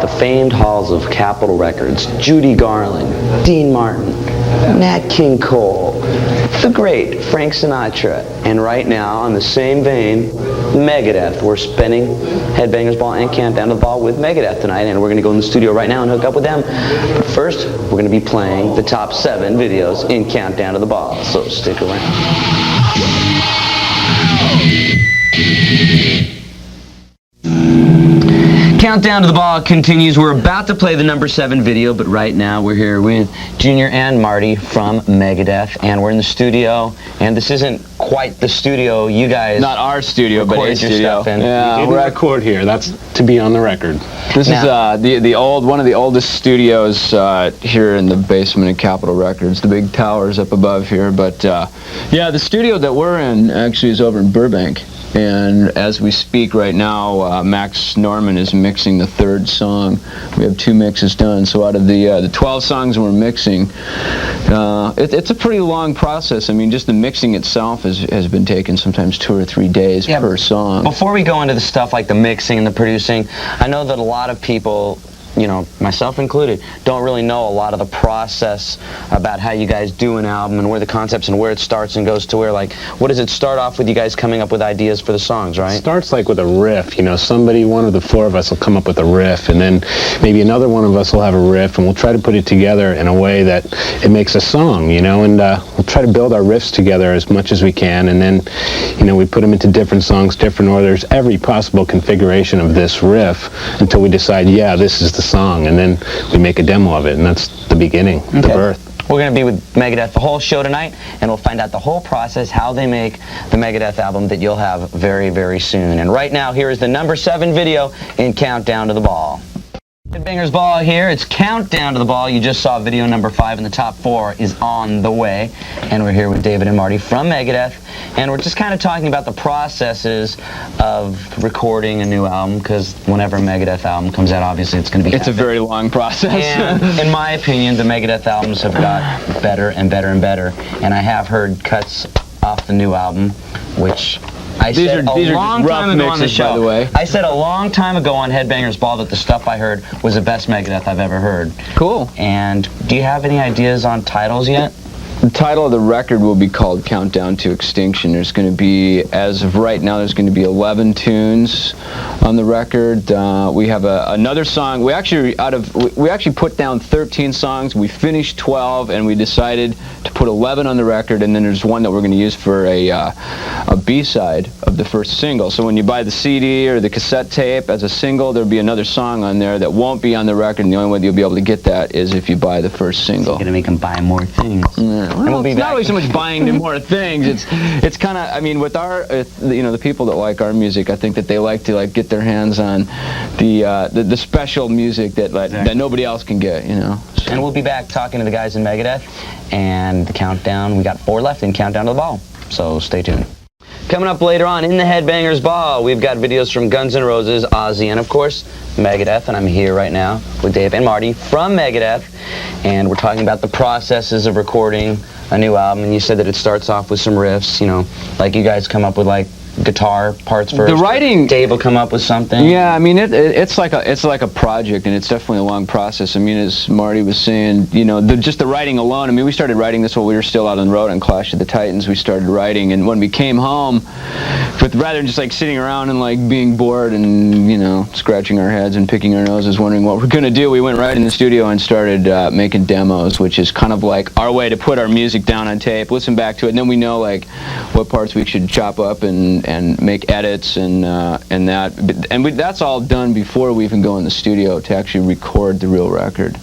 the famed halls of Capitol Records, Judy Garland, Dean Martin, Nat King Cole, the great Frank Sinatra, and right now, on the same vein, Megadeth. We're spinning Headbangers Ball and Countdown to the Ball with Megadeth tonight, and we're going to go in the studio right now and hook up with them. But first, we're going to be playing the top 7 videos in Countdown to the Ball, so stick around. Countdown to the Ball continues. We're about to play the number 7 video, but right now we're here with Junior and Marty from Megadeth, and we're in the studio, and this isn't quite the studio you guys... Not our studio, but a studio. Yeah, we record here. That's to be on the record. This is one of the oldest studios here in the basement of Capitol Records, the big towers up above here. But yeah, the studio that we're in actually is over in Burbank. And as we speak right now, Max Norman is mixing the 3rd song. We have 2 mixes done. So out of the 12 songs we're mixing, it's a pretty long process. I mean, just the mixing itself has been taking sometimes 2 or 3 days per song. Before we go into the stuff like the mixing and the producing, I know that a lot of people, you know, myself included, don't really know a lot of the process about how you guys do an album and where the concepts and where it starts and goes to where. Like, what does it start off with, you guys coming up with ideas for the songs, right? It starts like with a riff, you know, one of the 4 of us will come up with a riff, and then maybe another one of us will have a riff, and we'll try to put it together in a way that it makes a song, you know, and we'll try to build our riffs together as much as we can, and then, you know, we put them into different songs, different orders, every possible configuration of this riff until we decide, yeah, this is the song, and then we make a demo of it, and that's the beginning, the birth. We're going to be with Megadeth the whole show tonight, and we'll find out the whole process, how they make the Megadeth album that you'll have very, very soon. And right now, here is the number 7 video in Countdown to the Ball. Headbangers Ball here. It's Countdown to the Ball. You just saw video number 5, and the top 4 is on the way. And we're here with David and Marty from Megadeth, and we're just kind of talking about the processes of recording a new album, because whenever a Megadeth album comes out, obviously it's going to be a very long process. And in my opinion, the Megadeth albums have got better and better and better. And I have heard cuts off the new album, which... These are long time ago on the show, by the way. I said a long time ago on Headbangers Ball that the stuff I heard was the best Megadeth I've ever heard. Cool. And do you have any ideas on titles yet? The title of the record will be called Countdown to Extinction. There's going to be, as of right now, there's going to be 11 tunes on the record. We have another song. We actually put down 13 songs. We finished 12, and we decided to put 11 on the record, and then there's one that we're going to use for a B-side of the first single. So when you buy the CD or the cassette tape as a single, there'll be another song on there that won't be on the record, and the only way you'll be able to get that is if you buy the first single. You're going to make them buy more things. Yeah. Well, it's not really so much buying more things. It's kind of, I mean, with our, you know, the people that like our music, I think that they like to get their hands on the special music that nobody else can get, you know. So. And we'll be back talking to the guys in Megadeth and the countdown. We got 4 left in Countdown to the Ball, so stay tuned. Coming up later on in the Headbangers Ball, we've got videos from Guns N' Roses, Ozzy, and of course Megadeth, and I'm here right now with Dave and Marty from Megadeth, and we're talking about the processes of recording a new album. And you said that it starts off with some riffs, you know, like you guys come up with like guitar parts first. The writing, Dave will come up with something. Yeah, I mean it's like a project, and it's definitely a long process. I mean, as Marty was saying, you know, just the writing alone. I mean, we started writing this while we were still out on the road on Clash of the Titans. We started writing, and when we came home, rather than just like sitting around and like being bored and, you know, scratching our heads and picking our noses, wondering what we're gonna do, we went right in the studio and started making demos, which is kind of like our way to put our music down on tape, listen back to it, and then we know like what parts we should chop up and make edits and that's all done before we even go in the studio to actually record the real record,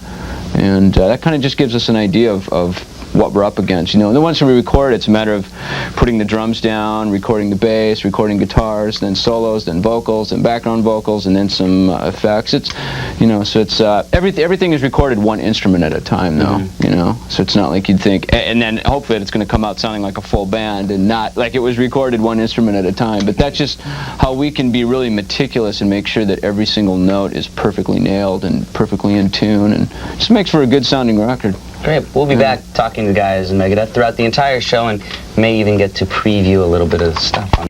and that kind of just gives us an idea of what we're up against, you know. And then once we record, it's a matter of putting the drums down, recording the bass, recording guitars, then solos, then vocals, then background vocals, and then some effects. It's, you know, so it's everything is recorded one instrument at a time, though, you know. So it's not like you'd think, and then hopefully it's going to come out sounding like a full band and not like it was recorded one instrument at a time. But that's just how we can be really meticulous and make sure that every single note is perfectly nailed and perfectly in tune, and just makes for a good sounding record. Great. We'll be back talking to guys in Megadeth throughout the entire show, and may even get to preview a little bit of stuff on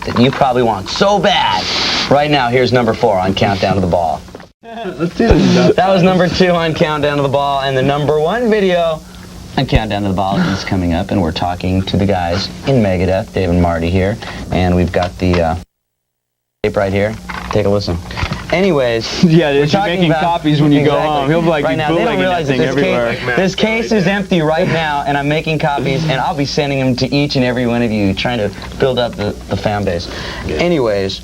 that you probably want so bad. Right now, here's number 4 on Countdown to the Ball. Let's do this. That was number 2 on Countdown to the Ball, and the number 1 video on Countdown to the Ball is coming up, and we're talking to the guys in Megadeth, Dave and Marty here, and we've got the tape right here. Take a listen. Anyways, yeah, you're making copies when you go home. He'll be like, right now, they don't realize that this case is empty right now, and I'm making copies, and I'll be sending them to each and every one of you, trying to build up the fan base. Anyways,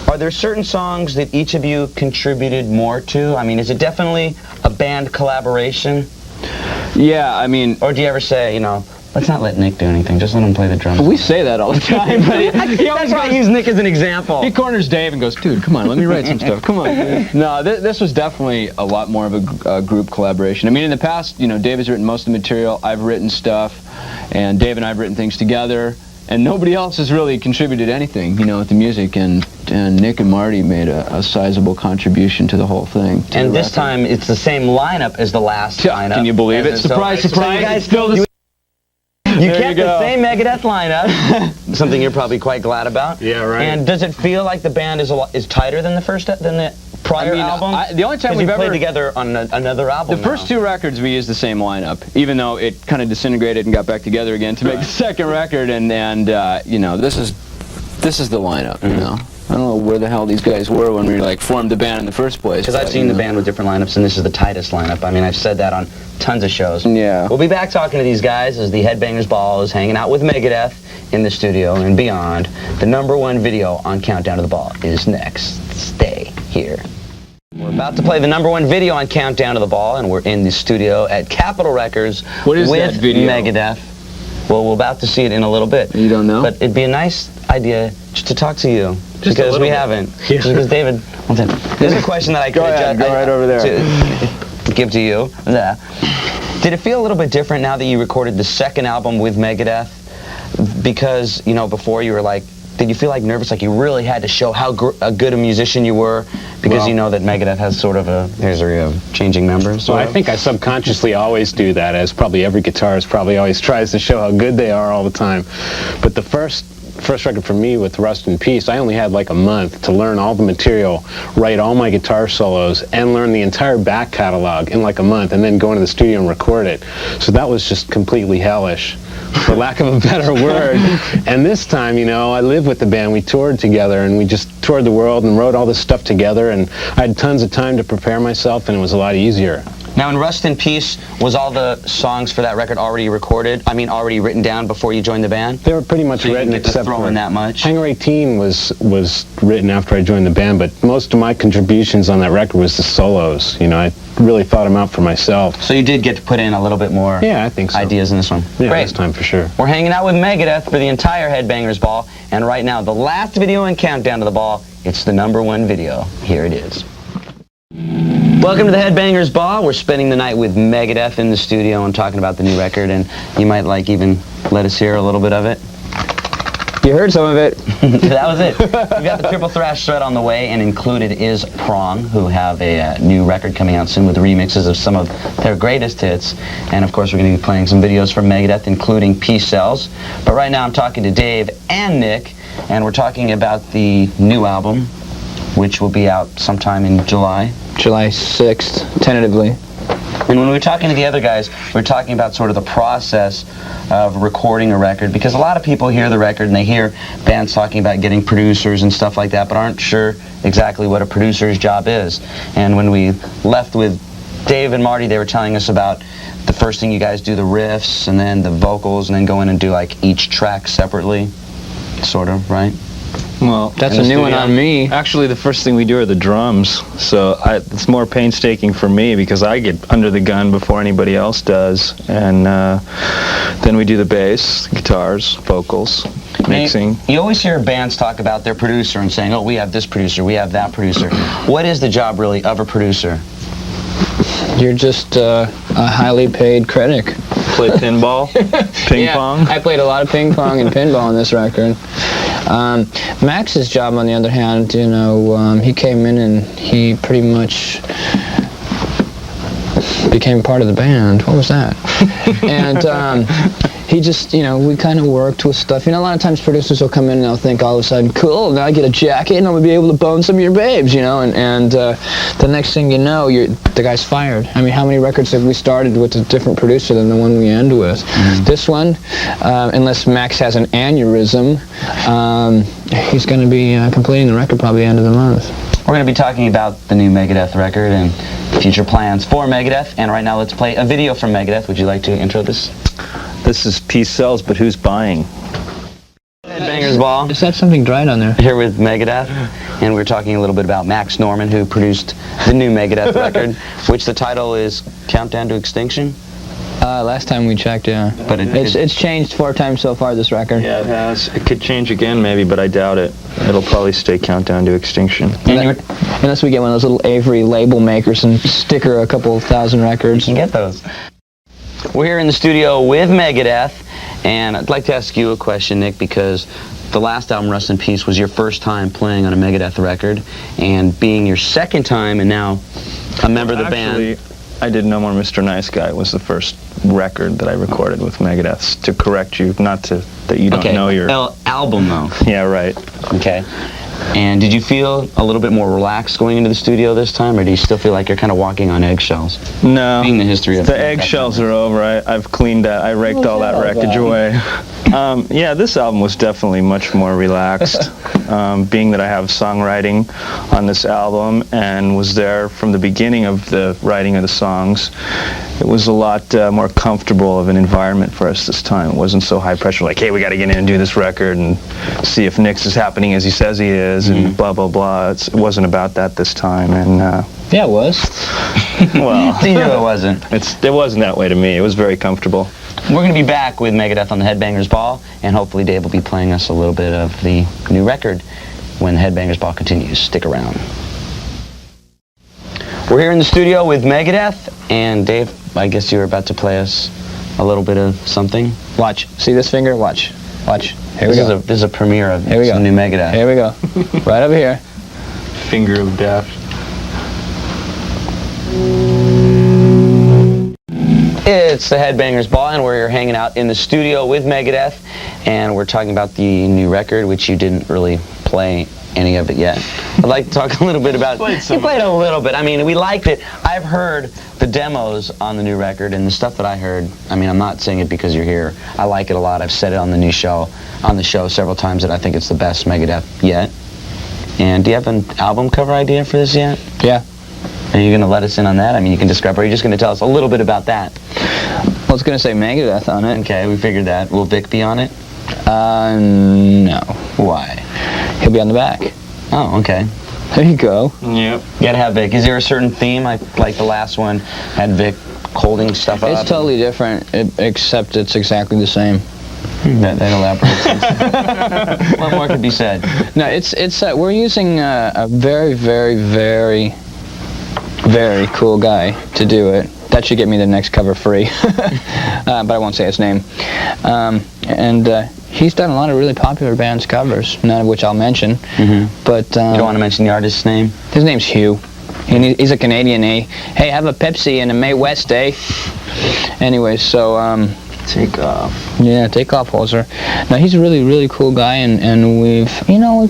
are there certain songs that each of you contributed more to? I mean, is it definitely a band collaboration? Yeah, I mean... Or do you ever say, you know, let's not let Nick do anything, just let him play the drums? We say that all the time, but that's why I use Nick as an example. He corners Dave and goes, dude, come on, let me write some stuff, come on. No, this was definitely a lot more of a group collaboration. I mean, in the past, you know, Dave has written most of the material, I've written stuff, and Dave and I have written things together, and nobody else has really contributed anything, you know, with the music, and Nick and Marty made a sizable contribution to the whole thing. And this time, it's the same lineup as the last lineup. Can you believe it? Surprise, surprise, so you guys still the You kept the same Megadeth lineup, something you're probably quite glad about. Yeah, right. And does it feel like the band is tighter than the prior album? The only time we've played together on another album. The first 2 records we used the same lineup, even though it kind of disintegrated and got back together again to make the second record. And you know, this is the lineup. You know, I don't know where the hell these guys were when we like formed the band in the first place. Because I've seen the band with different lineups, and this is the tightest lineup. I mean, I've said that on tons of shows. Yeah. We'll be back talking to these guys as the Headbangers Ball is hanging out with Megadeth in the studio and beyond. The number 1 video on Countdown to the Ball is next. Stay here. We're about to play the number 1 video on Countdown to the Ball, and we're in the studio at Capitol Records with that video? Megadeth. Well, we're about to see it in a little bit. You don't know? But it'd be a nice idea just to talk to you. Just because we haven't. Yeah. Just because David, there's a question that I could go right over there. Give to you. Did it feel a little bit different now that you recorded the second album with Megadeth? Because, you know, before you were like, did you feel like nervous, like you really had to show how good a musician you were? Because you know that Megadeth has sort of a history of changing members. Well, I think I subconsciously always do that, as probably every guitarist probably always tries to show how good they are all the time. But the first record for me with Rust in Peace, I only had like a month to learn all the material, write all my guitar solos, and learn the entire back catalog in like a month, and then go into the studio and record it. So that was just completely hellish, for lack of a better word. And this time, you know, I lived with the band, we toured together, and we just toured the world and wrote all this stuff together, and I had tons of time to prepare myself, and it was a lot easier. Now, in Rust in Peace, was all the songs for that record already recorded? I mean, already written down before you joined the band? They were pretty much written, except for that much. Hangar 18 was written after I joined the band, but most of my contributions on that record was the solos. You know, I really thought them out for myself. So you did get to put in a little bit more I think so. Ideas in this one. Yeah, Great. this time for sure. We're hanging out with Megadeth for the entire Headbangers Ball, and right now, the last video in Countdown to the Ball, it's the number 1 video. Here it is. Welcome to the Headbangers Ball. We're spending the night with Megadeth in the studio and talking about the new record, and you might like even let us hear a little bit of it. You heard some of it. That was it. We've got the Triple Thrash Shred on the way, and included is Prong, who have a new record coming out soon with remixes of some of their greatest hits. And of course, we're going to be playing some videos from Megadeth, including Peace Cells. But right now, I'm talking to Dave and Nick, and we're talking about the new album, which will be out sometime in July. July 6th, tentatively. And when we were talking to the other guys, we were talking about sort of the process of recording a record, because a lot of people hear the record and they hear bands talking about getting producers and stuff like that, but aren't sure exactly what a producer's job is. And when we left with Dave and Marty, they were telling us about the first thing you guys do, the riffs, and then the vocals, and then go in and do like each track separately, sort of, right? Well, that's a new one on me. Actually, the first thing we do are the drums, so it's more painstaking for me because I get under the gun before anybody else does, and then we do the bass, guitars, vocals, mixing. You always hear bands talk about their producer and saying, oh, we have this producer, we have that producer. What is the job really of a producer? You're just a highly paid critic. Play pinball, ping pong. I played a lot of ping pong and pinball on this record. Max's job, on the other hand, you know, he came in and he pretty much became part of the band. What was that? And he just, you know, we kind of worked with stuff. You know, a lot of times producers will come in and they'll think all of a sudden, cool, now I get a jacket and I'm going to be able to bone some of your babes, you know, and the next thing you know, the guy's fired. I mean, how many records have we started with a different producer than the one we end with? This one, unless Max has an aneurysm, he's going to be completing the record probably the end of the month. We're going to be talking about the new Megadeth record and future plans for Megadeth. And right now, let's play a video from Megadeth. Would you like to intro this? This is Peace Sells, but who's buying? Headbangers Ball. Is that something dried on there? Here with Megadeth, and we're talking a little bit about Max Norman, who produced the new Megadeth record, which the title is Countdown to Extinction. Last time we checked, yeah. But it's changed 4 times so far, this record. Yeah, it has. It could change again, maybe, but I doubt it. It'll probably stay Countdown to Extinction. Unless we get one of those little Avery label makers and sticker a couple thousand records. You can get those. We're here in the studio with Megadeth, and I'd like to ask you a question, Nick, because the last album, Rust in Peace, was your first time playing on a Megadeth record, and being your second time and now a member of the band. I did No More Mr. Nice Guy was the first record that I recorded with Megadeth. To correct you, not to that you don't know your album though. Yeah, right. Okay. And did you feel a little bit more relaxed going into the studio this time, or do you still feel like you're kind of walking on eggshells? No. Being the history of the eggshells are over. I've cleaned that. I raked all that wreckage away. Yeah, this album was definitely much more relaxed. Being that I have songwriting on this album and was there from the beginning of the writing of the songs, it was a lot more comfortable of an environment for us this time. It wasn't so high pressure, like, hey, we got to get in and do this record and see if Nick's is happening as he says he is, and blah, blah, blah. It wasn't about that this time. And yeah, it was. Well, you knew it wasn't. It wasn't that way to me. It was very comfortable. We're going to be back with Megadeth on the Headbangers Ball, and hopefully Dave will be playing us a little bit of the new record when the Headbangers Ball continues. Stick around. We're here in the studio with Megadeth, and Dave, I guess you were about to play us a little bit of something. Watch. See this finger? Watch. Watch. Here we go. This is a premiere of Here we some go. new Megadeth. Here we go. Right over here. Finger of death. It's the Headbangers Ball, and we're here hanging out in the studio with Megadeth, and we're talking about the new record, which you didn't really play any of it yet. I'd like to talk a little bit about it. You played a little bit. I mean, we liked it. I've heard the demos on the new record, and the stuff that I heard, I mean, I'm not saying it because you're here. I like it a lot. I've said it on the show several times that I think it's the best Megadeth yet. And do you have an album cover idea for this yet? Yeah. Are you going to let us in on that? I mean, you can describe, or are you just going to tell us a little bit about that? Well, it's going to say Megadeth on it. Okay, we figured that. Will Vic be on it? No. Why? He'll be on the back. Oh, okay. There you go. Yep. You gotta have Vic. Is there a certain theme, like the last one had Vic holding stuff up? It's totally different, except it's exactly the same. That elaborates. What more could be said? No, it's we're using a very, very, very, very cool guy to do it. That should get me the next cover free, but I won't say his name. He's done a lot of really popular bands' covers, none of which I'll mention. But You don't want to mention the artist's name? His name's Hugh, and he's a Canadian. Hey, have a Pepsi and a May West, eh? Anyway, so Take off. yeah, take off, Hoser. Now he's a really, really cool guy, and we've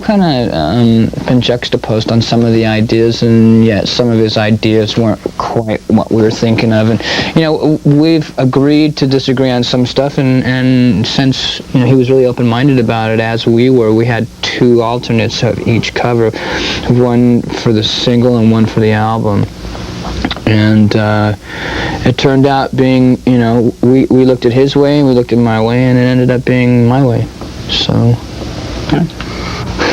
kind of been juxtaposed on some of the ideas, and yet some of his ideas weren't quite what we were thinking of, and we've agreed to disagree on some stuff, and since he was really open-minded about it, as we were, we had 2 alternates of each cover, one for the single and one for the album. And it turned out being, we looked at his way and we looked at my way, and it ended up being my way. So. Okay.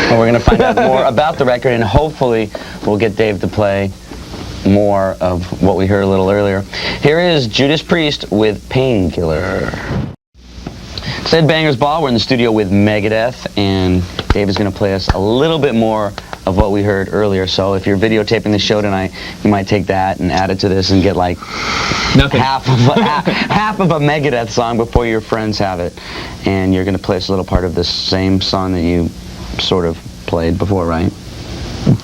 Well, we're going to find out more about the record, and hopefully we'll get Dave to play more of what we heard a little earlier. Here is Judas Priest with Painkiller. It's Headbangers Ball. We're in the studio with Megadeth, and Dave is going to play us a little bit more of what we heard earlier. So if you're videotaping the show tonight, you might take that and add it to this and get like half of a Megadeth song before your friends have it. And you're going to play us a little part of the same song that you sort of played before, right?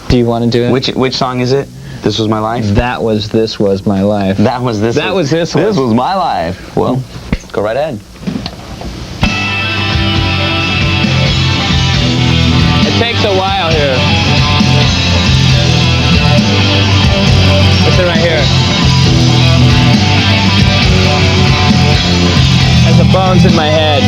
Do you want to do it? Which song is it? This Was My Life? This Was My Life. This Was My Life. Well, go right ahead. takes a while here. Listen right here. Has the bones in my head.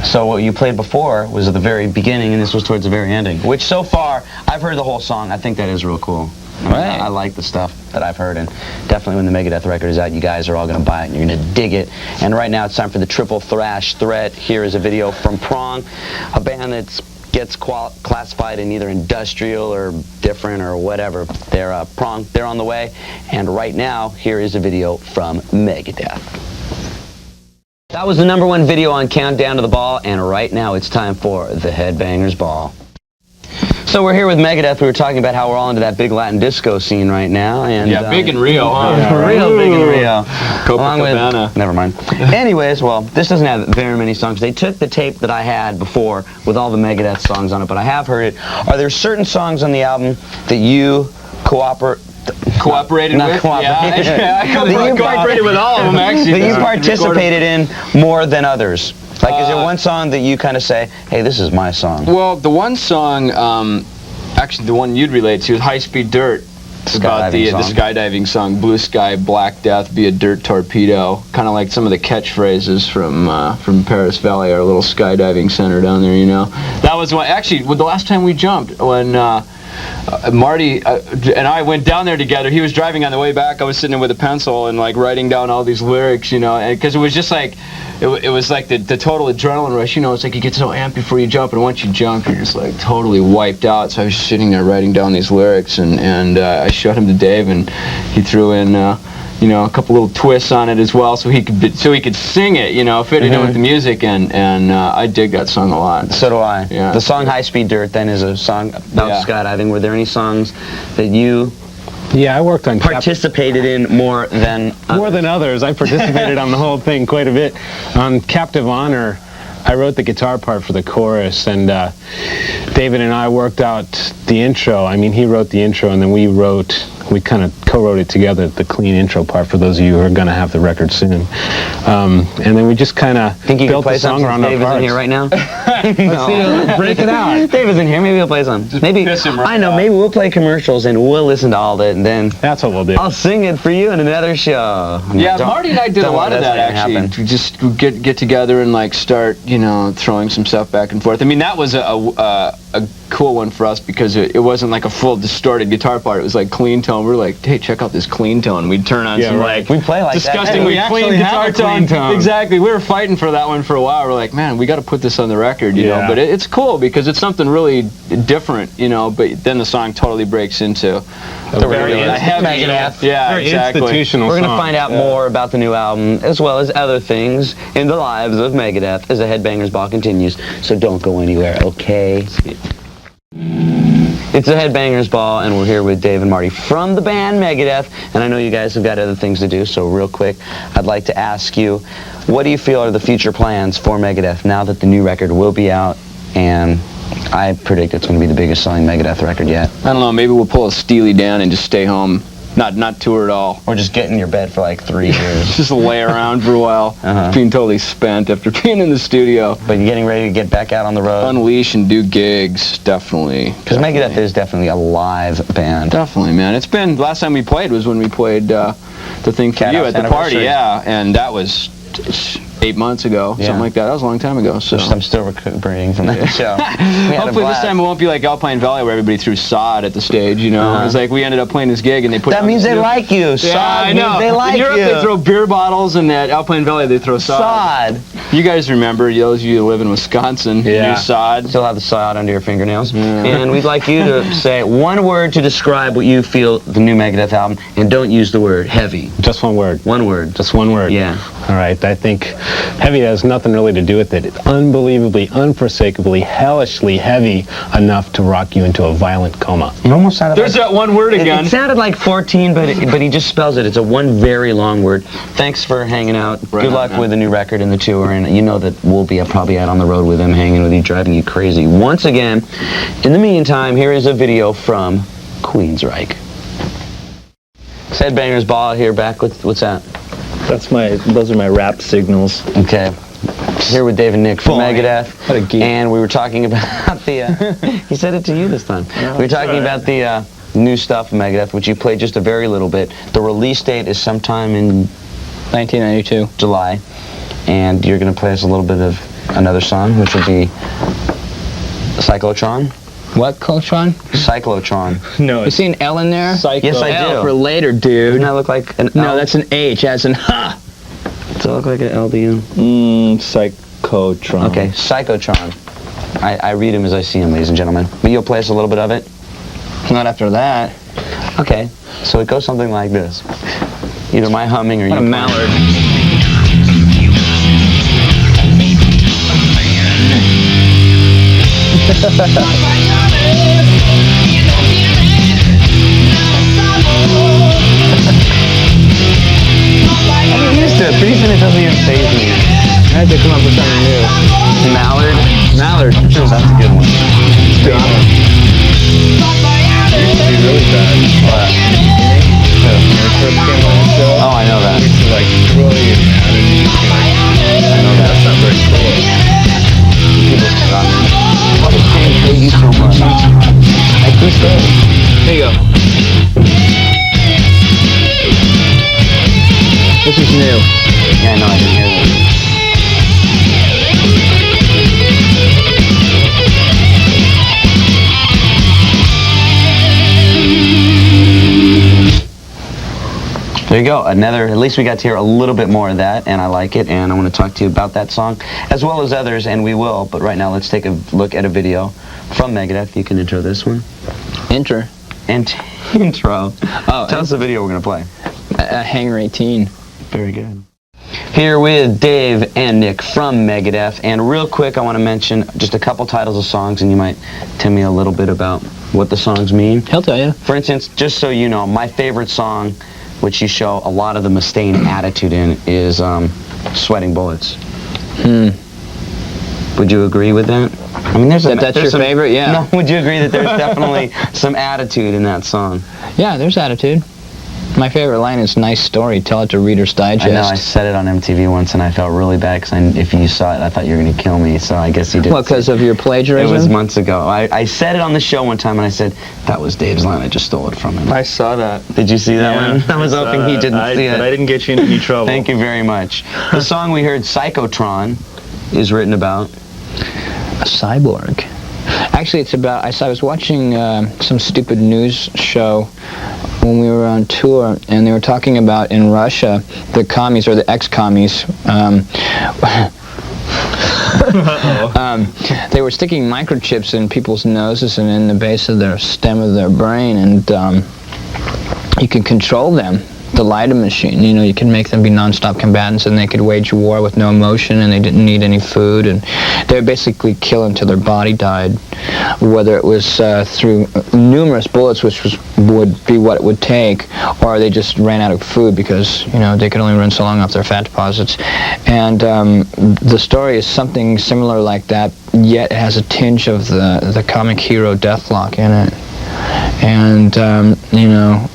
So what you played before was at the very beginning, and this was towards the very ending. Which so far, I've heard the whole song. I think that is real cool. Right. I like the stuff that I've heard, and definitely when the Megadeth record is out, you guys are all going to buy it, and you're going to dig it. And right now, it's time for the Triple Thrash Threat. Here is a video from Prong, a band that gets classified in either industrial or different or whatever. They're Prong. They're on the way, and right now, here is a video from Megadeth. That was the #1 video on Countdown to the Ball, and right now it's time for the Headbangers Ball. So we're here with Megadeth. We were talking about how we're all into that big Latin disco scene right now, and Yeah, big in Rio, huh? yeah, real big in Rio. Copacabana. Never mind. Anyways, well, this doesn't have very many songs. They took the tape that I had before with all the Megadeth songs on it, but I have heard it. Are there certain songs on the album that you Cooperated with? cooperated. Yeah, I cooperated with all of them, actually. That you participated in more than others? Like, is there one song that you kind of say, hey, this is my song? Well, the one song, actually the one you'd relate to is High Speed Dirt. It's about the skydiving song, Blue Sky, Black Death, be a dirt torpedo. Kind of like some of the catchphrases from Paris Valley, our little skydiving center down there, you know. That was one, actually, the last time we jumped, when Marty and I went down there together. He was driving on the way back. I was sitting there with a pencil and like writing down all these lyrics, you know, and because it was just like, it was like the total adrenaline rush, you know. It's like you get so amped before you jump, and once you jump, you're just like totally wiped out. So I was just sitting there writing down these lyrics, and I showed him to Dave, and he threw in you know, a couple little twists on it as well, so he could sing it, you know, fit it in with the music, and I dig that song a lot. So do I. Yeah. The song High Speed Dirt then is a song about skydiving. Were there any songs that you Yeah, I worked on participated in more than others. I participated on the whole thing quite a bit. On Captive Honor, I wrote the guitar part for the chorus, and David and I worked out the intro. I mean, he wrote the intro, and then we kind of co-wrote it together, the clean intro part, for those of you who are going to have the record soon. And then we just kind of built the song around our parts. David's in here right now? Let's see, break it out. David's in here. Maybe he'll play some. Maybe piss him right I know. off. Maybe we'll play commercials and we'll listen to all of it, and then That's what we'll do. I'll sing it for you in another show. Yeah, Marty and I did a lot of that, actually. Happen. To just get together and like start, you know, throwing some stuff back and forth. I mean, that was a cool one for us because it wasn't like a full distorted guitar part. It was like clean tone. We were like, hey, check out this clean tone. We'd turn on some like we play like disgustingly that. clean guitar tone. Exactly. We were fighting for that one for a while. We're like, man, we got to put this on the record, you know. But it's cool because it's something really different, you know. But then the song totally breaks into The very heavy, Megadeth. yeah, Very exactly. institutional We're going to song. find out more about the new album, as well as other things in the lives of Megadeth, as the Headbangers Ball continues. So don't go anywhere, okay? It's the Headbangers Ball, and we're here with Dave and Marty from the band Megadeth, and I know you guys have got other things to do, so real quick, I'd like to ask you, what do you feel are the future plans for Megadeth now that the new record will be out, and I predict it's going to be the biggest selling Megadeth record yet? I don't know, maybe we'll pull a Steely down and just stay home. Not tour at all. Or just get in your bed for like 3 years. Just lay around for a while, being totally spent after being in the studio. But you're getting ready to get back out on the road? Unleash and do gigs, definitely. Because Megadeth is definitely a live band. Definitely, man. It's been, last time we played was when we played the thing for Cat you House at the party, Anniversary. yeah, and that was 8 months ago, Yeah. something like that. That was a long time ago. So I'm still recuperating from that show. We had a hopefully this blast. time it won't be like Alpine Valley where everybody threw sod at the stage, you know. It's like we ended up playing this gig and they put That on means this they new- like you. Yeah, Sod I know. means they like in Europe you. they throw beer bottles, and at Alpine Valley they throw sod. Sod. You guys remember, those of you who live in Wisconsin, Yeah. use sod. Still have the sod under your fingernails. And we'd like you to say one word to describe what you feel the new Megadeth album, and don't use the word heavy. Just one word. One word. Just one word. Yeah. All right, I think heavy has nothing really to do with it. It's unbelievably, unforsakably, hellishly heavy enough to rock you into a violent coma. It almost sounded There's that one word again. It sounded like 14, but he just spells it. It's a one very long word. Thanks for hanging out. Right Good luck with the new record and the tour, and you know that we'll be probably out on the road with them, hanging with you, driving you crazy. Once again, in the meantime, here is a video from Queensryche. Headbangers Ball here, back with, what's that? Those are my rap signals. Okay. Here with Dave and Nick from Megadeth. What a geek. And we were talking about the, he said it to you this time. We were talking about the new stuff from Megadeth, which you played just a very little bit. The release date is sometime in 1992. July. And you're going to play us a little bit of another song, which will be Cyclotron. What, Coltron? Cyclotron. No, You see an L in there? Psycho. Yes, I L do. for later, dude. Doesn't that look like an No, L? that's an H, as in ha! Does it look like an L to you? Psychotron. Okay, Psychotron. I read him as I see him, ladies and gentlemen. But you'll play us a little bit of it? Not after that. Okay, so it goes something like this. Either my humming or you What a playing. mallard. I'm used to it. Pretty soon it doesn't even faze me. I had to come up with something new. Mallard? Mallard. That's a good one. Really bad. Oh, I know that. Like really mad at you. I know that's not very cool. Why does James hate you so much? I can say. Here you go. This is new. Yeah, I know, I didn't hear that. There you go. At least we got to hear a little bit more of that, and I like it, and I want to talk to you about that song, as well as others, and we will, but right now let's take a look at a video from Megadeth. You can intro this one. Enter. And intro. Oh, Tell us the video we're going to play. Hangar 18. Very good. Here with Dave and Nick from Megadeth, and real quick I want to mention just a couple titles of songs, and you might tell me a little bit about what the songs mean. He'll tell you. For instance, just so you know, my favorite song, which you show a lot of the Mustaine attitude in, is Sweating Bullets. Would you agree with that? I mean, That's your favorite? Yeah. No, would you agree that there's definitely some attitude in that song? Yeah, there's attitude. My favorite line is "Nice story. Tell it to Reader's Digest." I know, I said it on MTV once, and I felt really bad because if you saw it, I thought you were going to kill me. So I guess you did. What, because of your It plagiarism? was months ago. I said it on the show one time, and I said that was Dave's line. I just stole it from him. I saw that. Did you see that one? I was hoping he didn't see it. But I didn't get you in any trouble. Thank you very much. The song we heard, Psychotron, is written about A cyborg. Actually, it's about. I was watching some stupid news show when we were on tour, and they were talking about in Russia the commies or the ex-commies. They were sticking microchips in people's noses and in the base of their stem of their brain, and you can control them. The Lida machine, you know, you can make them be non-stop combatants, and they could wage war with no emotion, and they didn't need any food, and they would basically kill until their body died, whether it was through numerous bullets, which would be what it would take, or they just ran out of food because, you know, they could only run so long off their fat deposits. And the story is something similar like that, yet it has a tinge of the comic hero Deathlock in it. And, you know,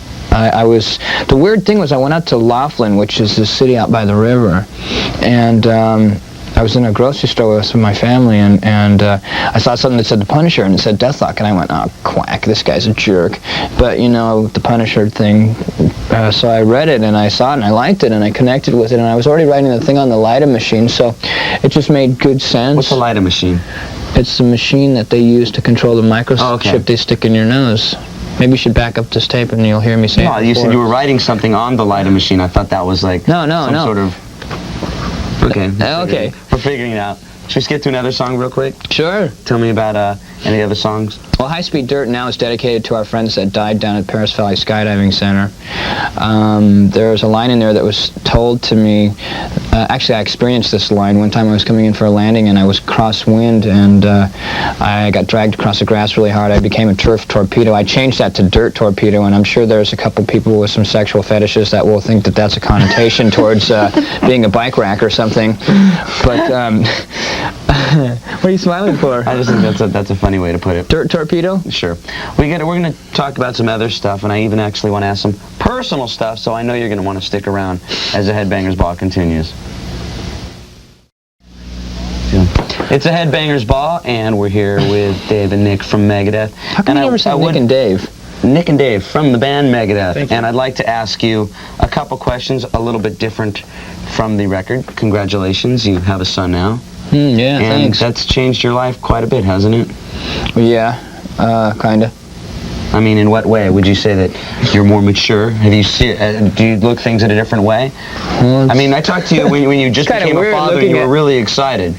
the weird thing was I went out to Laughlin, which is the city out by the river, and I was in a grocery store with my family, and I saw something that said The Punisher, and it said Deathlock, and I went, oh, quack, this guy's a jerk. But, you know, the Punisher thing, so I read it, and I saw it, and I liked it, and I connected with it, and I was already writing the thing on the Lida machine, so it just made good sense. What's a Lida machine? It's the machine that they use to control the microchip they stick in your nose. Maybe you should back up this tape and you'll hear me say it. No, you said you were writing something on the Lida machine. I thought that was like some sort of... Okay. Okay. We're figuring it out. Should we skip to another song real quick? Sure. Tell me about any other songs. Well, High Speed Dirt now is dedicated to our friends that died down at Paris Valley Skydiving Center. There's a line in there that was told to me actually I experienced this line one time. I was coming in for a landing and I was crosswind, and I got dragged across the grass really hard. I became a turf torpedo. I changed that to dirt torpedo, and I'm sure there's a couple people with some sexual fetishes that will think that that's a connotation towards being a bike rack or something. But what are you smiling for? I just think that's a funny way to put it. Dirt torpedo? Sure. We're going to talk about some other stuff, and I even actually want to ask some personal stuff, so I know you're going to want to stick around as the Headbangers Ball continues. It's a Headbangers Ball, and we're here with Dave and Nick from Megadeth. How come you never said Nick and Dave? Nick and Dave from the band Megadeth. Thank you. And I'd like to ask you a couple questions a little bit different from the record. Congratulations, you have a son now. Yeah, and thanks. that's changed your life quite a bit, hasn't it? Yeah, kinda. I mean, in what way? Would you say that you're more mature? Have you do you look things in a different way? Well, I mean, I talked to you when you just became a father and you were really excited.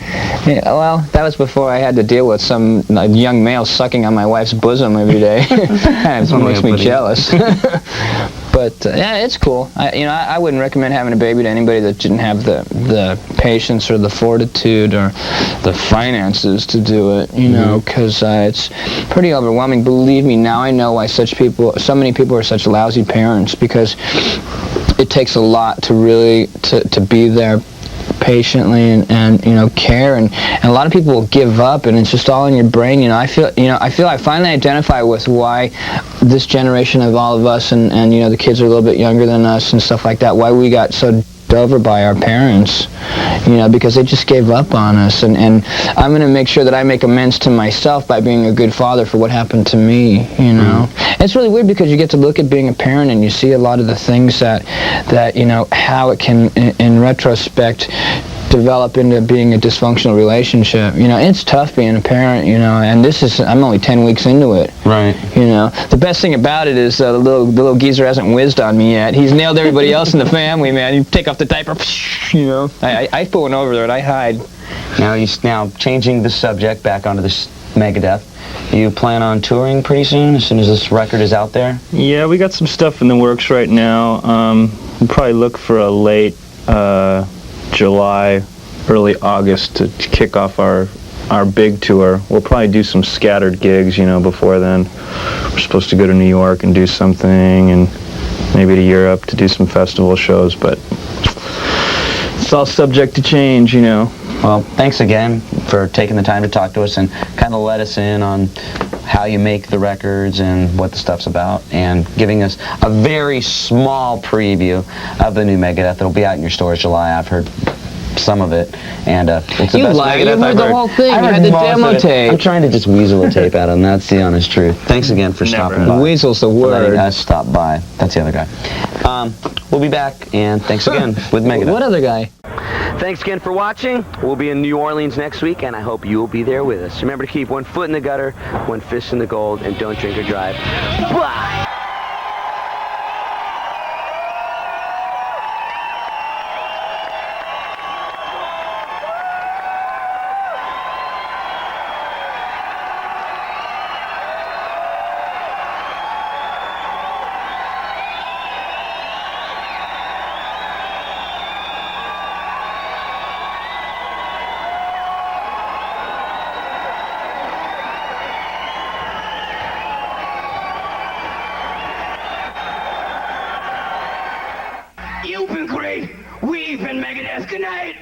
Yeah, well, that was before I had to deal with some young male sucking on my wife's bosom every day. Kind of makes me jealous. But yeah, it's cool. I wouldn't recommend having a baby to anybody that didn't have the patience or the fortitude or the finances to do it. You know, because it's pretty overwhelming. Believe me, now I know why so many people are such lousy parents, because it takes a lot to really to be there patiently and care, and a lot of people will give up, and it's just all in your brain. I feel I finally identify with why this generation of all of us and the kids are a little bit younger than us and stuff like that, why we got so over by our parents, because they just gave up on us, and I'm going to make sure that I make amends to myself by being a good father for what happened to me. It's really weird, because you get to look at being a parent and you see a lot of the things that how it can in retrospect develop into being a dysfunctional relationship. It's tough being a parent, and I'm only 10 weeks into it. Right. The best thing about it is the little geezer hasn't whizzed on me yet. He's nailed everybody else in the family, man. You take off the diaper, I put one over there and I hide. Now changing the subject back onto this Megadeth. You plan on touring pretty soon, as soon as this record is out there? Yeah, we got some stuff in the works right now. We'll probably look for a late July, early August to kick off our big tour. We'll probably do some scattered gigs, before then. We're supposed to go to New York and do something, and maybe to Europe to do some festival shows, but it's all subject to change, Well, thanks again for taking the time to talk to us and kind of let us in on how you make the records and what the stuff's about, and giving us a very small preview of the new Megadeth that'll be out in your stores July. I've heard some of it, and it's the best Megadeth You've heard the whole thing. You had the demo tape. I'm trying to just weasel a tape out of them. That's the honest truth. Thanks again for stopping by. Weasel's the For letting word. us stop by. That's the other guy. We'll be back, and thanks again with Megadeth. What other guy? Thanks again for watching. We'll be in New Orleans next week, and I hope you will be there with us. Remember to keep one foot in the gutter, one fist in the gold, and don't drink or drive. Bye! You've been great. We've been Megadeth. Good night.